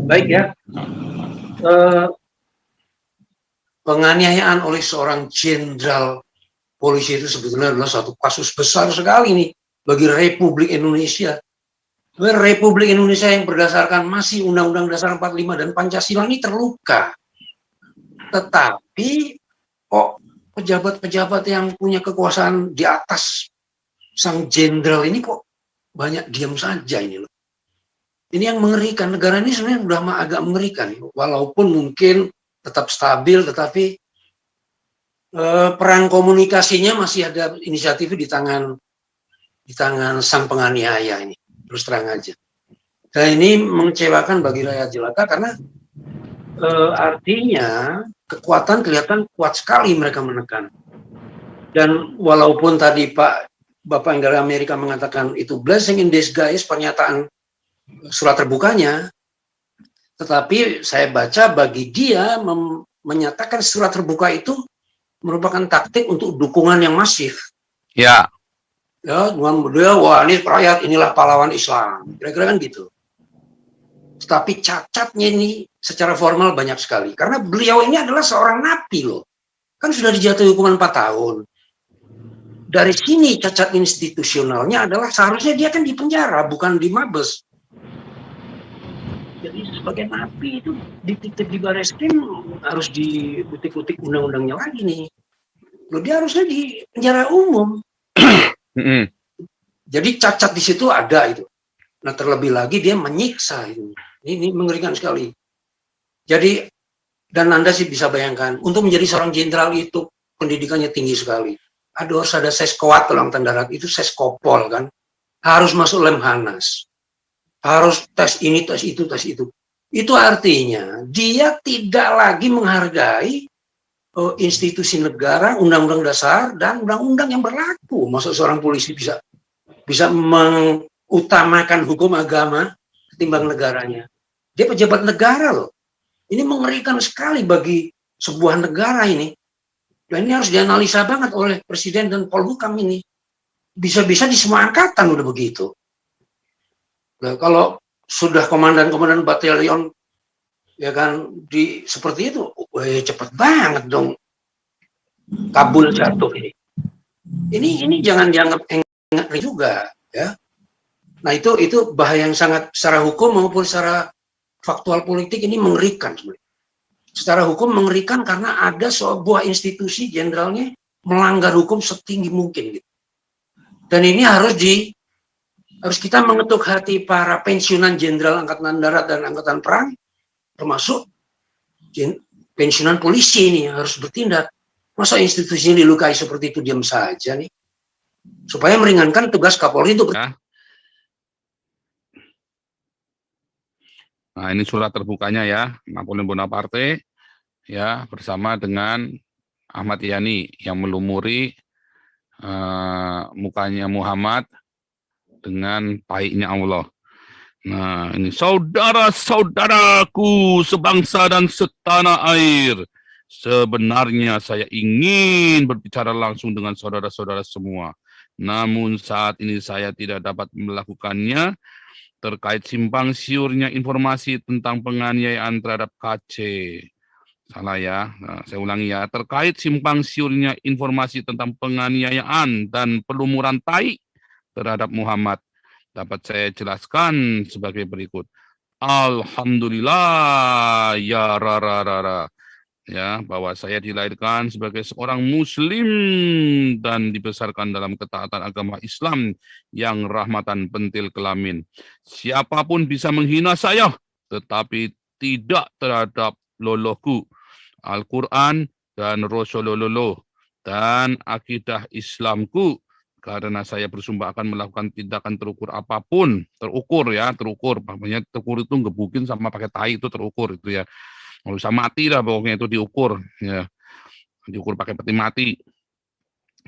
Baik ya, eh, penganiayaan oleh seorang jenderal polisi itu sebetulnya adalah suatu kasus besar sekali nih bagi Republik Indonesia. Republik Indonesia yang berdasarkan masih Undang-Undang Dasar 45 dan Pancasila ini terluka. Tetapi kok pejabat-pejabat yang punya kekuasaan di atas sang jenderal ini kok banyak diam saja ini loh. Ini yang mengerikan. Negara ini sebenarnya sudah agak mengerikan. Walaupun mungkin tetap stabil, tetapi peran komunikasinya masih ada inisiatif di tangan sang penganiaya ini. Terus terang aja. Dan ini mengecewakan bagi rakyat jelata karena artinya kekuatan kelihatan kuat sekali mereka menekan. Dan walaupun tadi Bapak yang dari Amerika mengatakan itu blessing in disguise, pernyataan surat terbukanya, tetapi saya baca bagi dia menyatakan surat terbuka itu merupakan taktik untuk dukungan yang masif. Ya. Ya, dengan dia, wah ini rakyat, inilah pahlawan Islam. Kira-kira kan gitu. Tetapi cacatnya ini secara formal banyak sekali. Karena beliau ini adalah seorang napi loh. Kan sudah dijatuhi hukuman 4 tahun. Dari sini cacat institusionalnya adalah seharusnya dia kan di penjara, bukan di Mabes. Jadi sebagai napi itu dititip di Bareskrim harus diutik-utik undang-undangnya lagi nih. Loh, dia harusnya di penjara umum. Jadi cacat di situ ada itu. Nah terlebih lagi dia menyiksa itu. Ini mengerikan sekali. Jadi dan Anda sih bisa bayangkan untuk menjadi seorang jenderal itu pendidikannya tinggi sekali. Harus ada seskoat kalau angkatan darat itu seskopol kan. Harus masuk Lemhanas. Harus tes ini, tes itu, tes itu. Itu artinya dia tidak lagi menghargai institusi negara, undang-undang dasar, dan undang-undang yang berlaku. Maksud seorang polisi bisa mengutamakan hukum agama ketimbang negaranya. Dia pejabat negara loh. Ini mengerikan sekali bagi sebuah negara ini. Dan ini harus dianalisa banget oleh Presiden dan Polhukam ini. Bisa-bisa di semua angkatan udah begitu. Nah, kalau sudah komandan-komandan batalion ya kan seperti itu, cepet banget dong Kabul jatuh ini. Ini jangan dianggap enggak juga ya. Nah itu bahaya yang sangat secara hukum maupun secara faktual politik ini mengerikan sebenarnya. Secara hukum mengerikan karena ada sebuah institusi jenderalnya melanggar hukum setinggi mungkin gitu. Dan ini harus kita mengetuk hati para pensiunan jenderal angkatan darat dan angkatan perang, termasuk pensiunan polisi ini harus bertindak. Masa institusinya dilukai seperti itu diam saja nih? Supaya meringankan tugas Kapolri itu. Nah ini surat terbukanya ya, Napoleon Bonaparte ya bersama dengan Ahmad Yani yang melumuri mukanya Muhammad dengan pahitnya Allah. Nah, ini saudara-saudaraku sebangsa dan setanah air. Sebenarnya saya ingin berbicara langsung dengan saudara-saudara semua. Namun saat ini saya tidak dapat melakukannya terkait simpang siurnya informasi tentang penganiayaan terhadap KC. Salah ya, nah, saya ulangi ya. Terkait simpang siurnya informasi tentang penganiayaan dan pelumuran tai terhadap Muhammad dapat saya jelaskan sebagai berikut. Alhamdulillah ya rara ya bahwa saya dilahirkan sebagai seorang muslim dan dibesarkan dalam ketaatan agama Islam yang rahmatan pentil kelamin. Siapapun bisa menghina saya tetapi tidak terhadap loloku Al-Quran dan Rasulullah dan akidah Islamku. Karena saya bersumpah akan melakukan tindakan terukur apapun, terukur, makanya terukur itu ngebukin sama pakai tai itu terukur itu ya, nggak usah mati lah pokoknya itu diukur, ya, diukur pakai peti mati.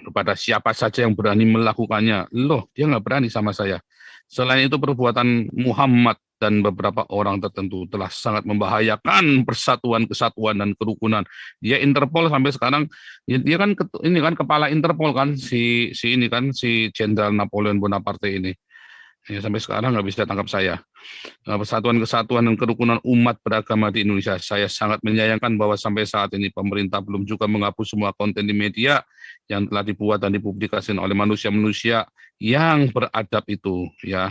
Kepada siapa saja yang berani melakukannya, loh dia nggak berani sama saya. Selain itu perbuatan Muhammad dan beberapa orang tertentu telah sangat membahayakan persatuan, kesatuan dan kerukunan. Dia Interpol sampai sekarang, dia kan ini kan kepala Interpol kan si Jenderal Napoleon Bonaparte ini. Ya, sampai sekarang nggak bisa tangkap saya. Persatuan, kesatuan, dan kerukunan umat beragama di Indonesia. Saya sangat menyayangkan bahwa sampai saat ini pemerintah belum juga menghapus semua konten di media yang telah dibuat dan dipublikasikan oleh manusia-manusia yang beradab itu. Ya,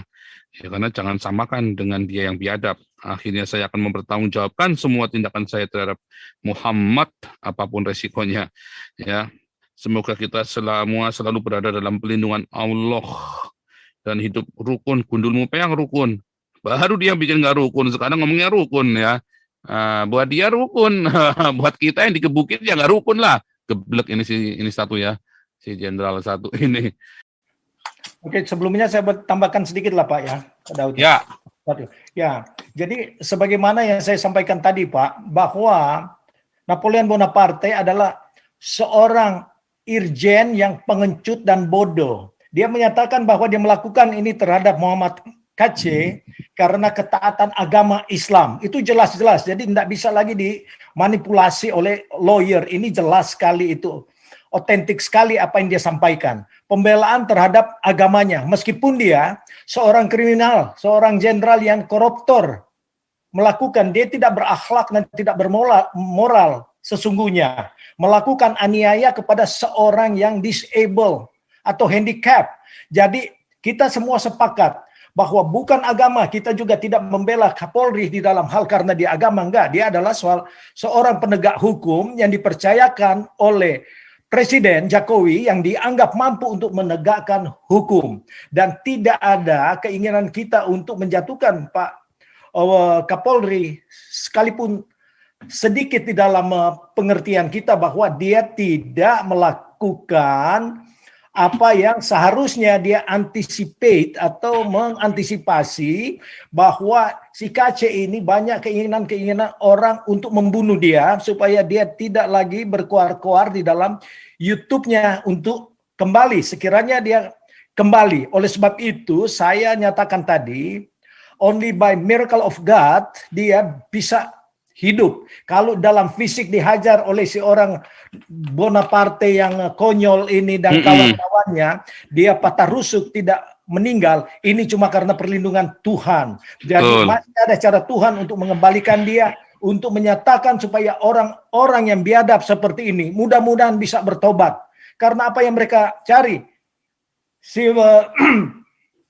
karena jangan samakan dengan dia yang biadab. Akhirnya saya akan mempertanggungjawabkan semua tindakan saya terhadap Muhammad, apapun resikonya. Ya, semoga kita semua selalu berada dalam pelindungan Allah dan hidup rukun. Gundulmu peyang rukun. Baru dia bikin nggak rukun. Sekarang ngomongnya rukun ya. Buat dia rukun. Buat kita yang dikebukin ya nggak rukun lah. Geblek ini satu ya. Si jenderal satu ini. Oke, sebelumnya saya tambahkan sedikit lah Pak ya, Pak Daud. Ya. Ya, jadi sebagaimana yang saya sampaikan tadi Pak, bahwa Napoleon Bonaparte adalah seorang irjen yang pengecut dan bodoh. Dia menyatakan bahwa dia melakukan ini terhadap Muhammad Kc karena ketaatan agama Islam. Itu jelas-jelas, jadi tidak bisa lagi dimanipulasi oleh lawyer. Ini jelas sekali itu. Otentik sekali apa yang dia sampaikan. Pembelaan terhadap agamanya. Meskipun dia seorang kriminal, seorang jenderal yang koruptor, melakukan, dia tidak berakhlak dan tidak bermoral sesungguhnya. Melakukan aniaya kepada seorang yang disable atau handicap. Jadi kita semua sepakat bahwa bukan agama, kita juga tidak membela Kapolri di dalam hal karena dia agama, enggak. Dia adalah seorang penegak hukum yang dipercayakan oleh Presiden Jokowi yang dianggap mampu untuk menegakkan hukum. Dan tidak ada keinginan kita untuk menjatuhkan Pak Kapolri sekalipun sedikit di dalam pengertian kita bahwa dia tidak melakukan apa yang seharusnya dia anticipate atau mengantisipasi bahwa si Kc ini banyak keinginan-keinginan orang untuk membunuh dia supaya dia tidak lagi berkoar-koar di dalam YouTube-nya untuk kembali. Sekiranya dia kembali. Oleh sebab itu saya nyatakan tadi, only by miracle of God dia bisa hidup. Kalau dalam fisik dihajar oleh seorang Bonaparte yang konyol ini dan kawan-kawannya, dia patah rusuk tidak meninggal, ini cuma karena perlindungan Tuhan. Jadi masih ada cara Tuhan untuk mengembalikan dia, untuk menyatakan supaya orang-orang yang biadab seperti ini mudah-mudahan bisa bertobat. Karena apa yang mereka cari? Si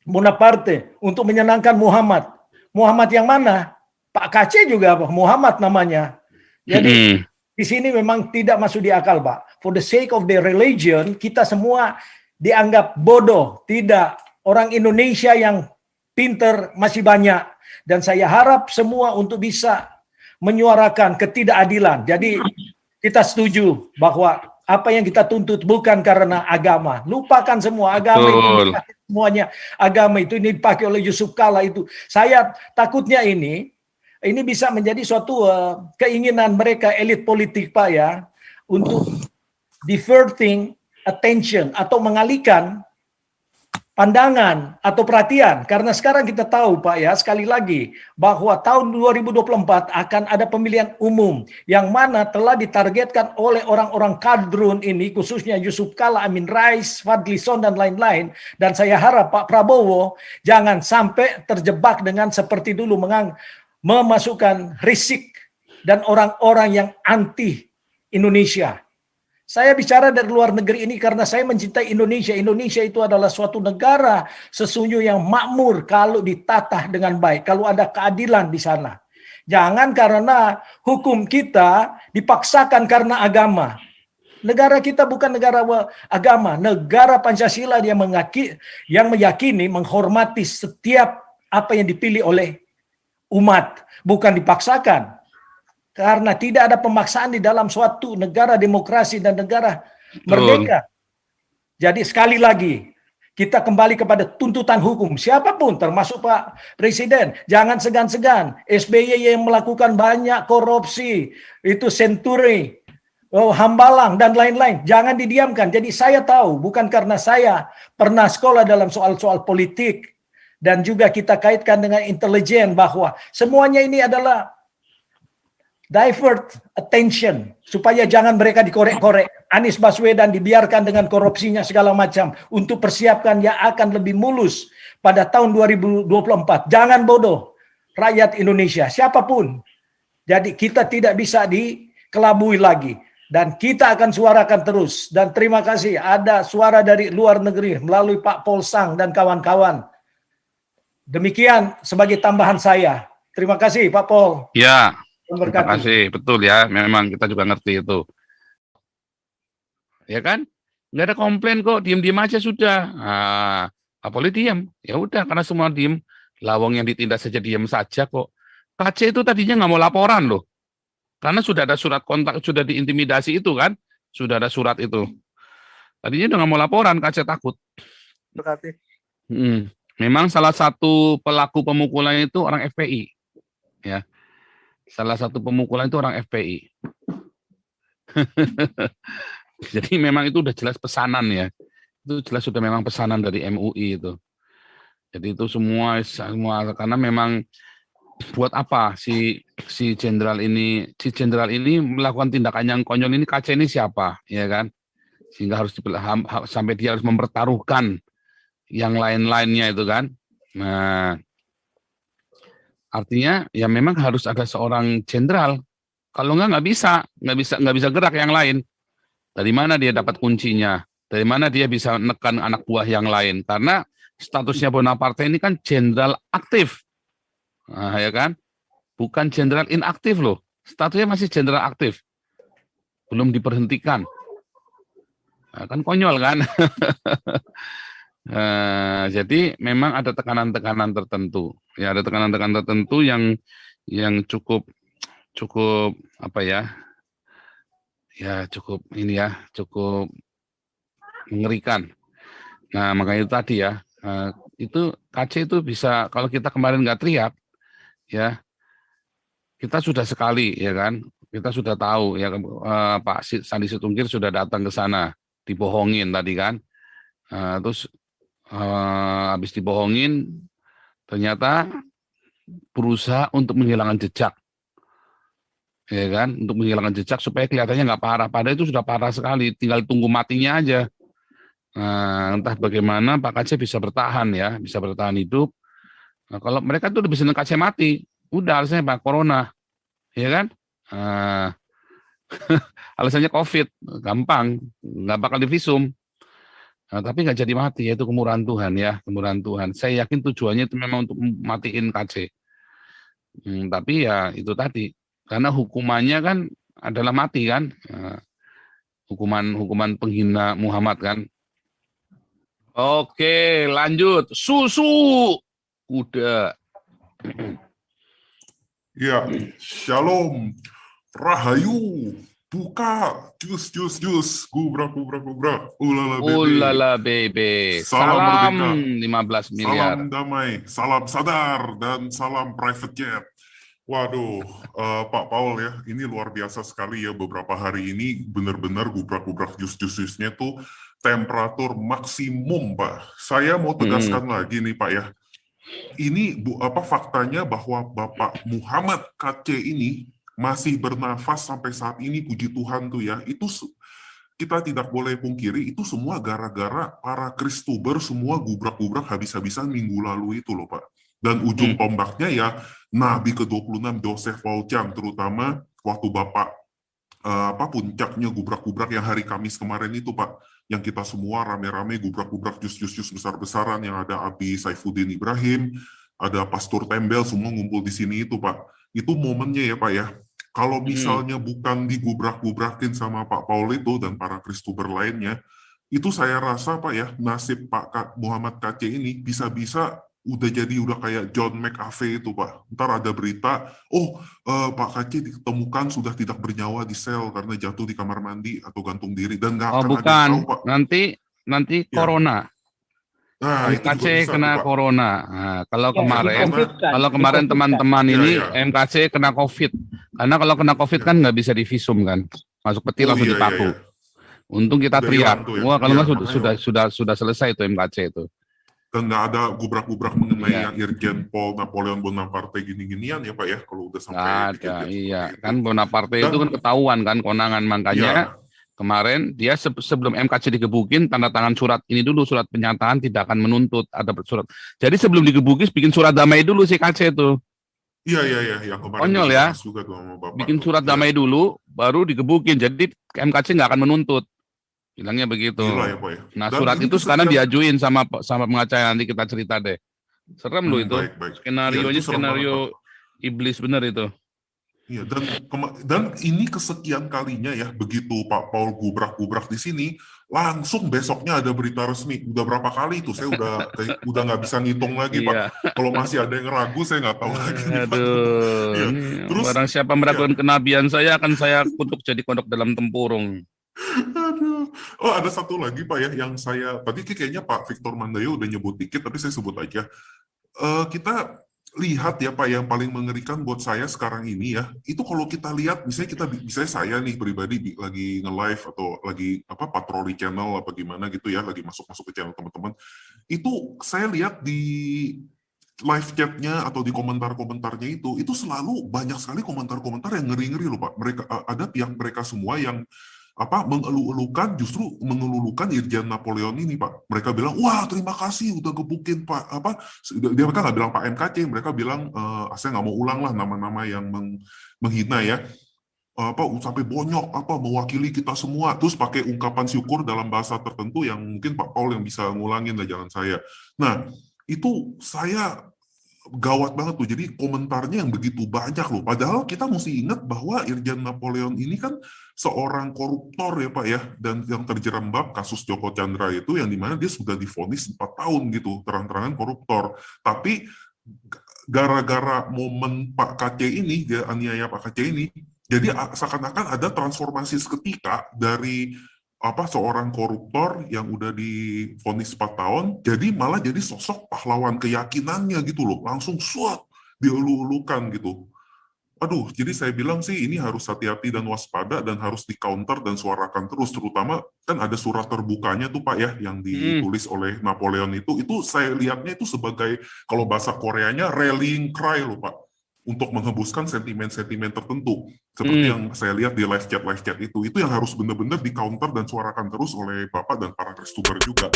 Bonaparte untuk menyenangkan Muhammad. Muhammad yang mana? Pak Kc juga Muhammad namanya. Jadi di sini memang tidak masuk di akal, Pak. For the sake of the religion, kita semua dianggap bodoh. Tidak. Orang Indonesia yang pinter masih banyak. Dan saya harap semua untuk bisa menyuarakan ketidakadilan. Jadi kita setuju bahwa apa yang kita tuntut bukan karena agama. Lupakan semua agama itu. Semuanya agama itu ini dipakai oleh Yusuf Kala itu. Saya takutnya ini bisa menjadi suatu keinginan mereka elit politik Pak ya untuk diverting attention atau mengalihkan pandangan atau perhatian, karena sekarang kita tahu Pak ya, sekali lagi bahwa tahun 2024 akan ada pemilihan umum yang mana telah ditargetkan oleh orang-orang kadrun ini, khususnya Yusuf Kala, Amin Rais, Fadlison dan lain-lain. Dan saya harap Pak Prabowo jangan sampai terjebak dengan seperti dulu memasukkan risik dan orang-orang yang anti Indonesia. Saya bicara dari luar negeri ini karena saya mencintai Indonesia. Indonesia itu adalah suatu negara sesungguhnya yang makmur kalau ditata dengan baik, kalau ada keadilan di sana. Jangan karena hukum kita dipaksakan karena agama. Negara kita bukan negara agama, negara Pancasila yang meyakini, menghormati setiap apa yang dipilih oleh umat, bukan dipaksakan. Karena tidak ada pemaksaan di dalam suatu negara demokrasi dan negara merdeka. Jadi sekali lagi, kita kembali kepada tuntutan hukum. Siapapun, termasuk Pak Presiden, jangan segan-segan. SBY yang melakukan banyak korupsi, itu Senturi, Hambalang, dan lain-lain. Jangan didiamkan. Jadi saya tahu, bukan karena saya pernah sekolah dalam soal-soal politik, dan juga kita kaitkan dengan intelijen bahwa semuanya ini adalah divert attention supaya jangan mereka dikorek-korek. Anies Baswedan dibiarkan dengan korupsinya segala macam untuk persiapkan yang akan lebih mulus pada tahun 2024. Jangan bodoh rakyat Indonesia, siapapun. Jadi kita tidak bisa dikelabui lagi. Dan kita akan suarakan terus. Dan terima kasih ada suara dari luar negeri melalui Pak Paul Sang dan kawan-kawan. Demikian sebagai tambahan saya. Terima kasih Pak Paul. Ya, terima Memberkati. kasih. Betul ya, memang kita juga ngerti itu. Ya kan? Nggak ada komplain kok, diem-diem aja sudah. Nah, Pak Poli diem. Ya udah, karena semua diem. Lawang yang ditindak saja diem saja kok. KC itu tadinya nggak mau laporan loh. Karena sudah ada surat kontak, sudah diintimidasi itu kan. Sudah ada surat itu. Tadinya udah nggak mau laporan, KC takut. Berkati. Memang salah satu pelaku pemukulan itu orang FPI. Ya. Salah satu pemukulan itu orang FPI. Jadi memang itu udah jelas pesanan ya. Itu jelas sudah memang pesanan dari MUI itu. Jadi itu semua karena memang buat apa si jenderal ini melakukan tindakan yang konyol ini, KC ini siapa, ya kan? Sehingga harus sampai dia harus mempertaruhkan yang lain-lainnya itu kan. Nah, artinya ya memang harus ada seorang jenderal. Kalau nggak bisa gerak yang lain. Dari mana dia dapat kuncinya? Dari mana dia bisa menekan anak buah yang lain? Karena statusnya Bonaparte ini kan jenderal aktif. Nah, ya kan? Bukan jenderal inaktif loh. Statusnya masih jenderal aktif. Belum diberhentikan. Nah, kan konyol kan? Jadi memang ada tekanan-tekanan tertentu. Ya, ada tekanan-tekanan tertentu yang cukup apa ya? Ya, cukup mengerikan. Nah, makanya itu tadi ya. Itu KC itu bisa, kalau kita kemarin nggak teriak, ya kita sudah sekali ya kan, kita sudah tahu ya Pak Sandi Situngkir sudah datang ke sana, dibohongin tadi kan, terus habis dibohongin ternyata berusaha untuk menghilangkan jejak, ya kan, untuk menghilangkan jejak supaya kelihatannya nggak parah, padahal itu sudah parah sekali, tinggal tunggu matinya aja. Nah, entah bagaimana Pak KC bisa bertahan ya, bisa bertahan hidup. Nah, kalau mereka tuh udah bisa KC mati, udah alasannya Pak Corona, ya kan? Alasannya COVID, gampang, nggak bakal divisum. Nah, tapi nggak jadi mati, yaitu kemurahan Tuhan ya, kemurahan Tuhan. Saya yakin tujuannya itu memang untuk matiin KC. Tapi ya itu tadi, karena hukumannya kan adalah mati kan, hukuman penghina Muhammad kan. Oke, lanjut. Susu. Udah. Ya, shalom. Rahayu. Buka. Jus. Gubrak. Ulala bebe. Salam Salam merdeka. 15 miliar. Salam damai. Salam sadar. Dan salam private jet. Waduh, Pak Paul ya, ini luar biasa sekali ya, beberapa hari ini benar-benar gubrak jus-jusnya tuh temperatur maksimum, Pak. Saya mau tegaskan lagi nih, Pak ya. Ini faktanya bahwa Bapak Muhammad KC ini masih bernafas sampai saat ini, puji Tuhan tuh ya. Itu kita tidak boleh pungkiri, itu semua gara-gara para Kristuber semua gubrak habis-habisan minggu lalu itu loh, Pak. Dan ujung tombaknya ya Nabi ke-26 Joseph Wolchang, terutama waktu Bapak puncaknya gubrak yang hari Kamis kemarin itu, Pak, yang kita semua rame-rame gubrak jus besar-besaran, yang ada Abi Saifuddin Ibrahim, ada Pastor Tembel, semua ngumpul di sini itu, Pak. Itu momennya ya, Pak ya. Kalau misalnya bukan digubrak-gubrakin sama Pak Paul itu dan para Kristuber lainnya, itu saya rasa, Pak ya, nasib Pak Muhammad KC ini bisa-bisa udah kayak John McAfee itu, Pak. Ntar ada berita, Pak KC ditemukan sudah tidak bernyawa di sel karena jatuh di kamar mandi atau gantung diri, dan nggak akan bukan. ada yang tahu, Pak. Nanti Ya. Corona. Nah, itu juga MKC bisa kena tuh, Pak. Corona. Nah, kalau kemarin Dikonfitkan. teman-teman Ya, ini ya. MKC kena COVID. Karena kalau kena COVID kan nggak bisa divisum kan, masuk peti langsung dipaku. Untung kita Udah teriak. hilang tuh ya. Wah, kalau Iya, nggak makanya. sudah selesai itu MKC itu. Dan nggak ada gubrak mengenai Iya. yang Irjen Paul Napoleon Bonaparte gini-ginian ya, Pak ya, kalau udah sampai Nggak ada, dikit-dikit iya. seperti itu. Kan Bonaparte Dan- itu kan ketahuan kan konangan, makanya Kemarin dia sebelum MKC digebukin, tanda tangan surat ini dulu, surat pernyataan tidak akan menuntut, ada surat. Jadi sebelum digebukin bikin surat damai dulu si KC itu. Iya, yang kemarin Konyol itu ya. dibahas juga tuh sama Bapak. Bikin surat damai dulu, baru digebukin. Jadi MKC nggak akan menuntut. Bilangnya begitu. Gila ya, Pak ya. Nah, Dan surat ini itu sekarang kesekian- diajuin sama pengacara, nanti kita cerita deh. Serem loh itu. Baik. Skenarionya Iya, itu serem banget, skenario iblis bener itu. Iya, dan ini kesekian kalinya ya, begitu Pak Paul gubrak di sini, langsung besoknya ada berita resmi. Udah berapa kali itu? Saya udah nggak bisa ngitung lagi, Iya. Pak. Kalau masih ada yang ragu, saya nggak tahu lagi. nih, Pak. Aduh, Iya. ini Terus- barang siapa meragukan kenabian saya akan saya kutuk jadi kodok dalam tempurung. Aduh. Oh, ada satu lagi Pak ya, yang saya tadi kayaknya Pak Victor Mandayo udah nyebut dikit, tapi saya sebut aja. Kita lihat ya Pak, yang paling mengerikan buat saya sekarang ini ya, itu kalau kita lihat, misalnya saya nih pribadi lagi nge-live atau lagi patroli channel apa gimana gitu ya, lagi masuk ke channel teman-teman, itu saya lihat di live chatnya atau di komentar-komentarnya itu selalu banyak sekali komentar-komentar yang ngeri-ngeri loh Pak. Mereka ada pihak mereka semua yang justru mengelulukan Irjen Napoleon ini Pak. Mereka bilang, wah terima kasih udah gebukin Pak, mereka nggak bilang Pak MKC, mereka bilang, saya nggak mau ulang lah nama-nama yang menghina ya, sampai bonyok, mewakili kita semua, terus pakai ungkapan syukur dalam bahasa tertentu yang mungkin Pak Paul yang bisa ngulangin lah, jangan saya. Nah, itu saya gawat banget tuh, jadi komentarnya yang begitu banyak loh, padahal kita mesti ingat bahwa Irjen Napoleon ini kan seorang koruptor ya Pak ya, dan yang terjerembab kasus Joko Chandra itu, yang dimana dia sudah divonis 4 tahun gitu, terang-terangan koruptor, tapi gara-gara momen Pak KC ini, dia aniaya Pak KC ini, jadi seakan-akan ada transformasi seketika dari seorang koruptor yang udah divonis 4 tahun, jadi malah jadi sosok pahlawan keyakinannya gitu loh, langsung dielu-elukan gitu. Aduh, jadi saya bilang sih ini harus hati-hati dan waspada dan harus di-counter dan suarakan terus, terutama kan ada surat terbukanya tuh Pak ya, yang ditulis oleh Napoleon itu saya lihatnya itu sebagai, kalau bahasa Koreanya, rallying cry loh Pak, untuk menghembuskan sentimen-sentimen tertentu. Seperti yang saya lihat di live chat itu yang harus benar-benar di-counter dan suarakan terus oleh Bapak dan para restuber juga.